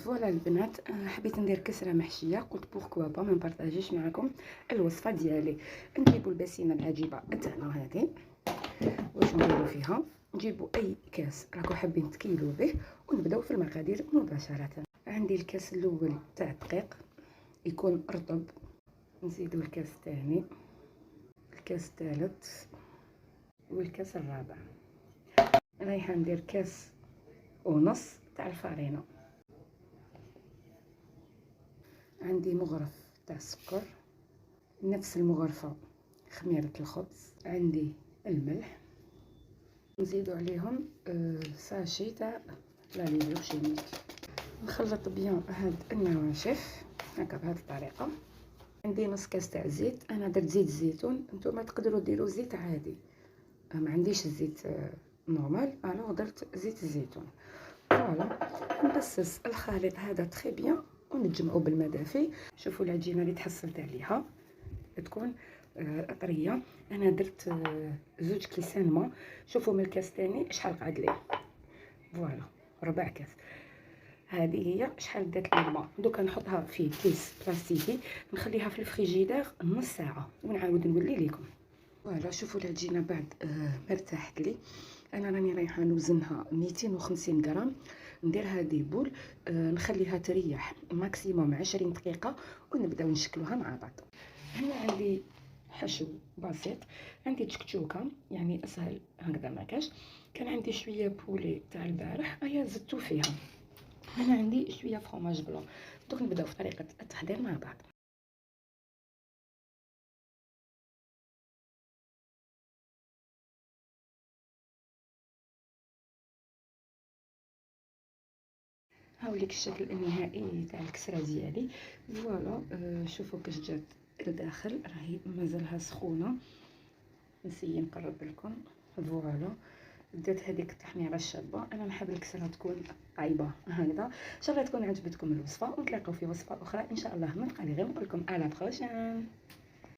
فوالا البنات، حبيت ندير كسره محشيه. قلت بوركوا با ما نبارطاجيش معكم الوصفه ديالي. نجيبوا البسيمه العجيبه تاعنا هذه. واش نديروا فيها؟ نجيبوا اي كاس راكو حابين تكيلوا به ونبداو في المقادير مباشره. عندي الكاس الاول تاع الدقيق يكون رطب، نزيدوا الكاس الثاني، الكاس الثالث والكاس الرابع. رايحه ندير كاس ونص تاع الفارينه. عندي مغرف تاع السكر، نفس المغرفه خميره الخبز. عندي الملح، نزيدو عليهم ساشي تاع لاليزو شيميك. نخلط بيان هاد النواشف هكا بهاد الطريقه. عندي نص كاس تاع زيت، انا درت زيت الزيتون، نتوما تقدروا ديروا زيت عادي. ما عنديش الزيت نورمال، الوغ درت زيت الزيتون. فوالا نبسس الخليط هذا تري بيان ونجمعو بالماء دافي. شوفوا العجينه اللي تحصلت عليها تكون طريه. انا درت 2 كيسان ما. شوفوا من الكاس الثاني شحال قعد ليه. فوالا ربع كاس. هذه هي شحال دات لي الماء. دوكا نحطها في كيس بلاستيكي، نخليها في الفريجيدير نص ساعه ونعاود نولي لكم. فوالا شوفوا العجينه بعد ما ارتاحت لي. انا راني رايحه نوزنها 250 غرام. ندير هذه بول، نخليها تريح ماكسيموم 20 دقيقه ونبداو نشكلوها مع بعض. هنا عندي حشو بسيط، عندي تشكتشوكه يعني اسهل هكذا ما كاش. كان عندي شويه بولي تاع البارح ايا زدتو فيها. هنا عندي شويه فرomاج بلون. دوك نبداو في طريقه التحضير مع بعض. هاوليك الشكل النهائي تاع الكسره ديالي. فوالا شوفوا كاش جات لداخل، راهي مازالها سخونه. نسيي نقرب لكم. فوالا بدات هذيك التحميره الشابه. انا نحب الكسره تكون طايبه هكذا. ان شاء الله تكون عجبتكم الوصفه، ونتلاقاو في وصفه اخرى ان شاء الله. ما بقى لي غير نقول لكم على بروشين.